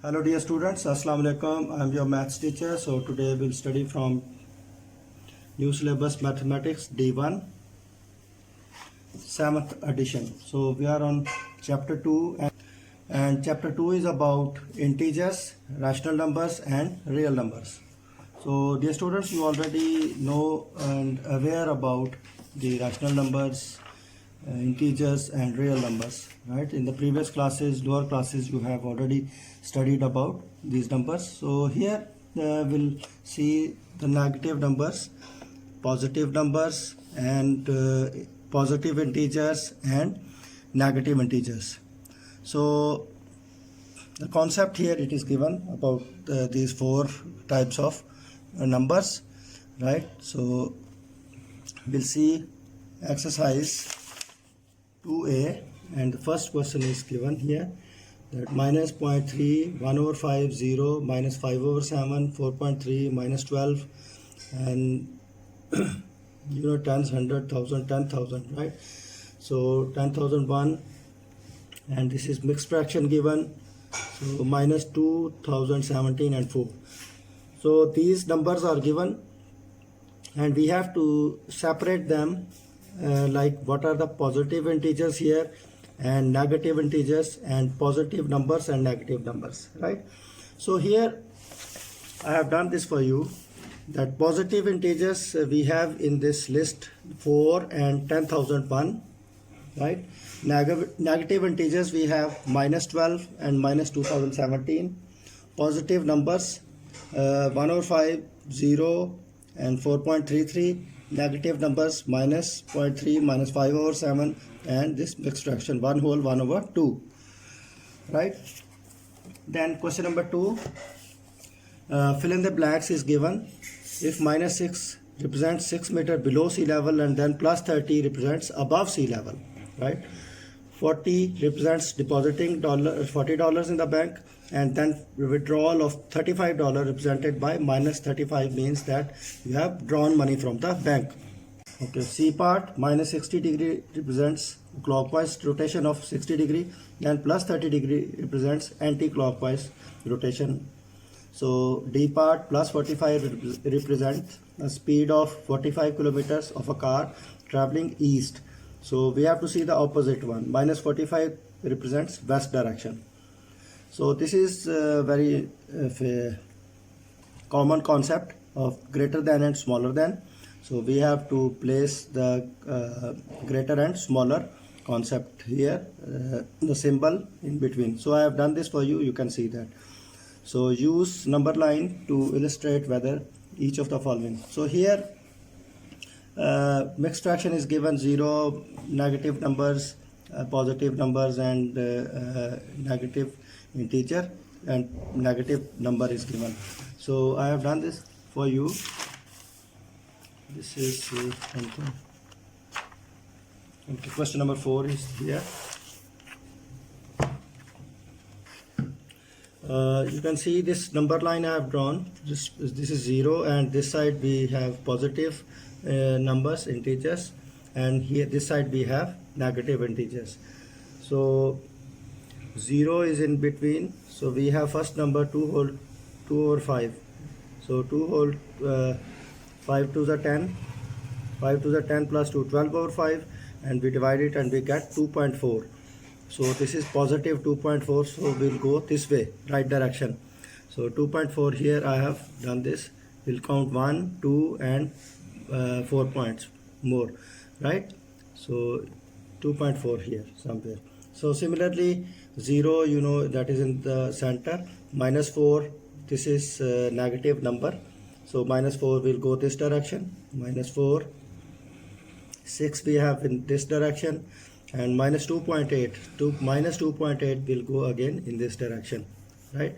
Hello dear students, Assalamu alaikum. I am your maths teacher. So today we will study from new syllabus mathematics D1 7th edition. So we are on chapter 2 and chapter 2 is about integers, rational numbers and real numbers. So dear students, you already know and aware about the rational numbers, integers and real numbers, right? In the previous classes, lower classes, you have already studied about these numbers. So here we'll see the negative numbers, positive numbers and positive integers and negative integers. So the concept here, it is given about these four types of numbers, right? So we'll see exercise 2a, and the first question is given here, that minus 0.3, 1 over 5, 0, minus 5 over 7, 4.3, minus 12, and tens, 100, 1000, 10,000, right? So 10,001, and this is mixed fraction given, so minus 2017 and 4. So these numbers are given and we have to separate them, like what are the positive integers here and negative integers and positive numbers and negative numbers, right? So here I have done this for you, that positive integers we have in this list 4 and 10,001, right? Negative integers we have minus 12 and minus 2017. Positive numbers 1 over 5, 0 and 4.33. Negative numbers minus 0.3, minus 5 over 7, and this mixed fraction 1 whole 1 over 2, right? Then question number 2, fill in the blanks is given. If minus 6 represents 6 meter below sea level and then plus 30 represents above sea level, right? 40 represents depositing $40 in the bank, and then withdrawal of $35 represented by minus 35 means that you have drawn money from the bank. Okay, C part, minus 60 degree represents clockwise rotation of 60 degree, and plus 30 degree represents anti-clockwise rotation. So D part, plus 45 represents a speed of 45 kilometers of a car traveling east. So we have to see the opposite one. Minus 45 represents west direction. So this is a very common concept of greater than and smaller than. So we have to place the greater and smaller concept here, the symbol in between. So I have done this for you, you can see that. So use number line to illustrate whether each of the following. So here mixed fraction is given 0, negative numbers, positive numbers and negative integer, and negative number is given. So I have done this for you. This is something. Okay, question number 4 is here. You can see this number line I have drawn. This is 0, and this side we have positive numbers, integers, and here this side we have negative integers. So 0 is in between, so we have first number 2 over 5. So 2 whole 5 to the 10, 5 to the 10 plus 2, 12 over 5, and we divide it and we get 2.4. So this is positive 2.4, so we'll go this way, right direction. So 2.4 here I have done this. We'll count 1, 2 and 4 points more, right? So 2.4 here somewhere. So similarly 0, that is in the center. Minus 4, this is negative number, so minus 4 will go this direction. Minus 4, 6 we have in this direction, and minus 2.8, minus 2.8 will go again in this direction, right?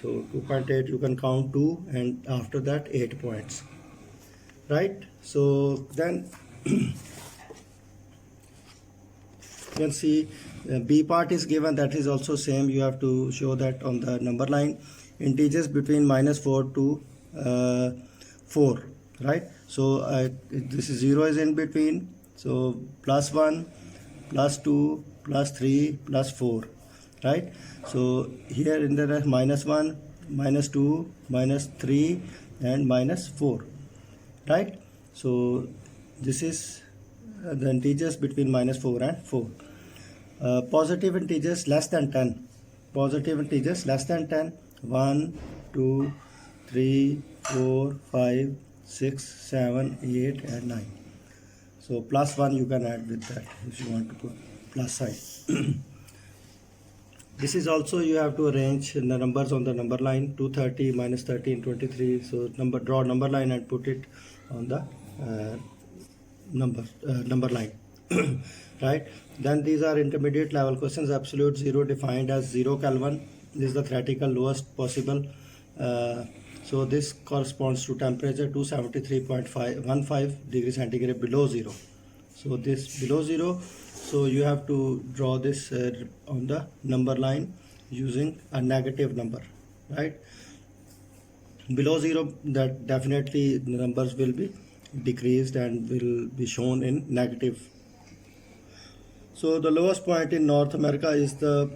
So 2.8 you can count 2, and after that 8 points, right? So then you can see B part is given, that is also same. You have to show that on the number line, integers between minus 4 to 4, right? So this is 0 is in between, so plus 1, plus 2, plus 3, plus 4, right? So here in there is -1, -2, -3 and -4, right? So this is the integers between -4 and 4. Positive integers less than 10. Positive integers less than 10. 1, 2, 3, 4, 5, 6, 7, 8 and 9. So +1 you can add with that if you want to put plus sign. This is also you have to arrange the numbers on the number line, 230, -13, 23. So draw number line and put it on the number line. Right, then these are intermediate level questions. Absolute zero defined as 0 Kelvin. This is the theoretical lowest possible. So this corresponds to temperature 273.15 degrees centigrade below zero. So this below zero, so you have to draw this on the number line using a negative number, right? Below zero, that definitely the numbers will be decreased and will be shown in negative. So the lowest point in North America is the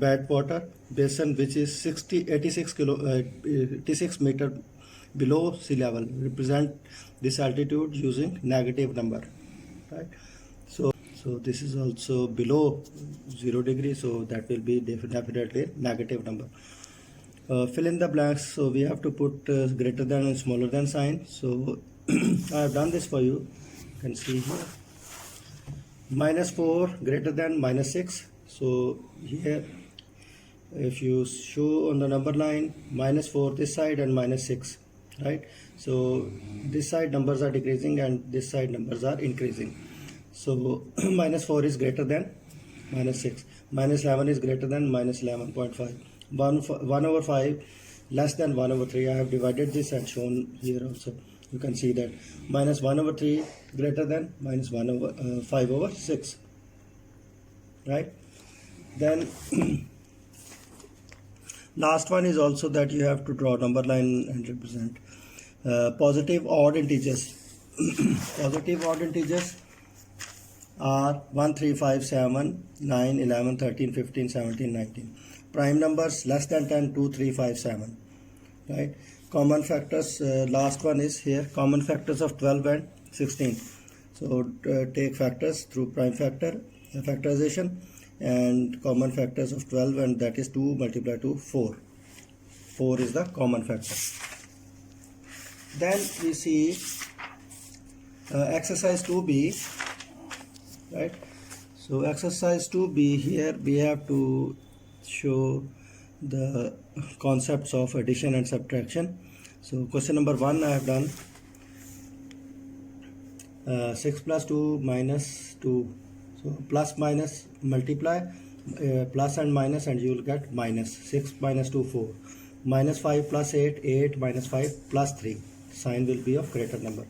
Badwater Basin, which is 86 meter below sea level. Represent this altitude using negative number, right? So this is also below 0 degree, so that will be definitely negative number. Fill in the blanks. So we have to put greater than and smaller than sign. So I have done this for you. You can see here. -4 greater than -6. So here if you show on the number line -4 this side and -6, right? So this side numbers are decreasing and this side numbers are increasing. So -4 is greater than -6, -11 is greater than -11.5, 1/5 less than 1/3. I have divided this and shown here also. You can see that -1/3 greater than -5/6, right? Then last one is also that you have to draw number line and represent positive odd integers. Positive odd integers are 1, 3, 5, 7, 9, 11, 13, 15, 17, 19. Prime numbers less than 10, 2, 3, 5, 7, right? Common factors, last one is here, common factors of 12 and 16. So take factors through prime factor factorization and common factors of 12, and that is 2 multiplied to 4. 4 is the common factor. Then we see exercise 2b, right? So exercise 2b, here we have to show the concepts of addition and subtraction. So question number 1 I have done. 6 plus 2 minus 2. So plus minus multiply, plus and minus, and you will get minus. 6 minus 2 4. Minus 5 plus 8, 8 minus 5 plus 3. Sign will be of greater number.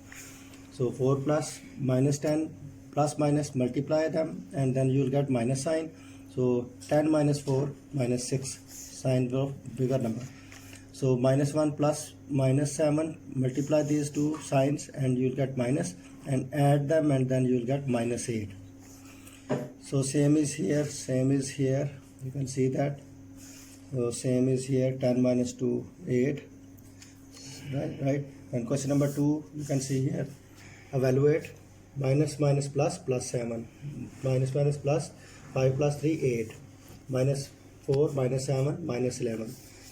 So 4 plus minus 10 plus minus multiply them and then you will get minus sign. So 10 minus 4 minus 6, sign of bigger number. So -1 plus -7, multiply these two signs and you will get minus, and add them and then you will get -8. So same is here, same is here, you can see that. So same is here, 10 minus 2, 8, right? And question number 2, you can see here, evaluate minus minus plus plus 7, minus minus plus 5 plus 3, 8, minus 4 minus 7 minus 11,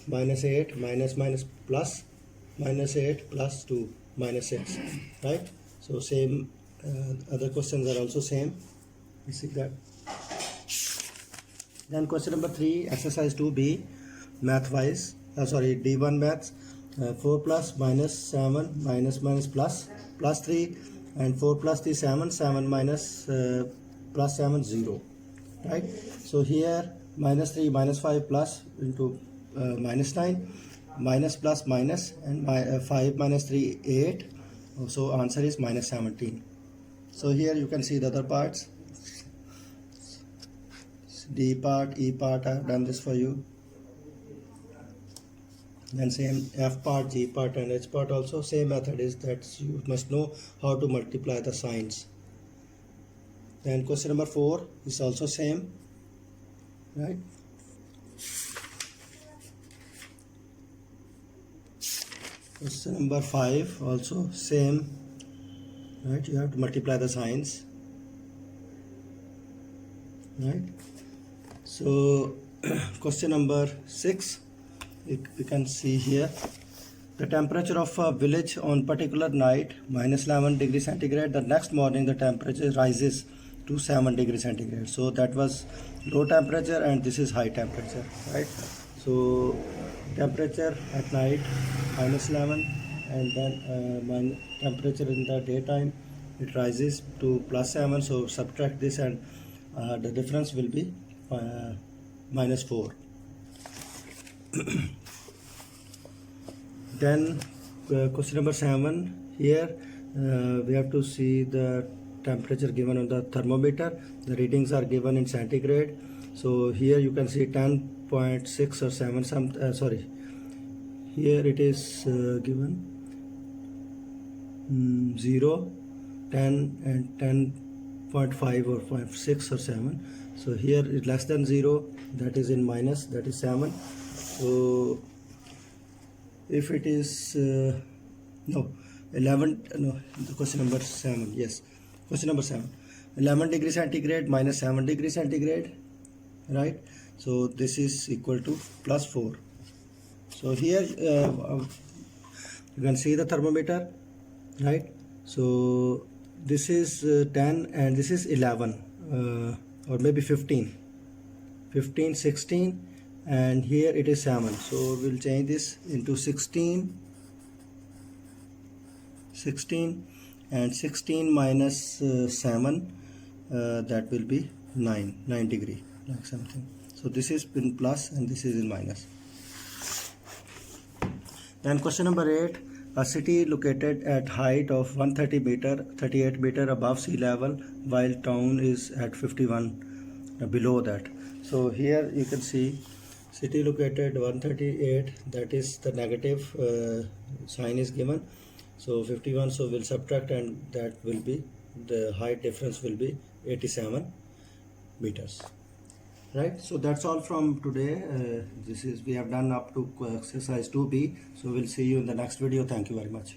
minus 8 minus minus plus minus 8 plus 2 minus 6, right? So same, other questions are also same, you see that. Then question number 3, exercise 2b, math wise, D1 maths, 4 plus minus 7 minus minus plus 3, and 4 plus 3 7, 7 minus plus 7 0, right? So here -3 minus 5 plus into -9, minus plus minus, and 5 minus 3 8, so answer is -17. So here you can see the other parts, D part, E part, I have done this for you. Then same F part, G part and H part also same method is that you must know how to multiply the signs. Then question number 4 is also same, right? Question number 5 also same, right? You have to multiply the signs, right? So question number 6, you can see here the temperature of a village on particular night -11 degrees centigrade. The next morning the temperature rises to 7 degrees centigrade. So that was low temperature and this is high temperature, right? So temperature at night -11, and then temperature in the daytime it rises to +7. So subtract this and the difference will be -4. Then question number 7, here we have to see the temperature given on the thermometer. The readings are given in centigrade. So here you can see 10.6 or 7 sorry, here it is given 0, 10 and 10.5 or 5, 6 or 7. So here is less than 0, that is in minus, that is 7. So if it is no 11, no, the question number 7, yes, question number 7, 11 degrees centigrade minus 7 degrees centigrade, right? So this is equal to +4. So here you can see the thermometer, right? So this is 10 and this is 11 or maybe 15, 16, and here it is 7. So we'll change this into 16, and 16 minus 7, that will be 9 degree, like something. So this is in plus and this is in minus. Then question number 8, a city located at height of 38 meter above sea level, while town is at 51 below that. So here you can see city located 138, that is the negative sign is given. So 51, so we'll subtract and that will be, the height difference will be 87 meters. Right, so that's all from today. This is, we have done up to exercise 2B. So we'll see you in the next video. Thank you very much.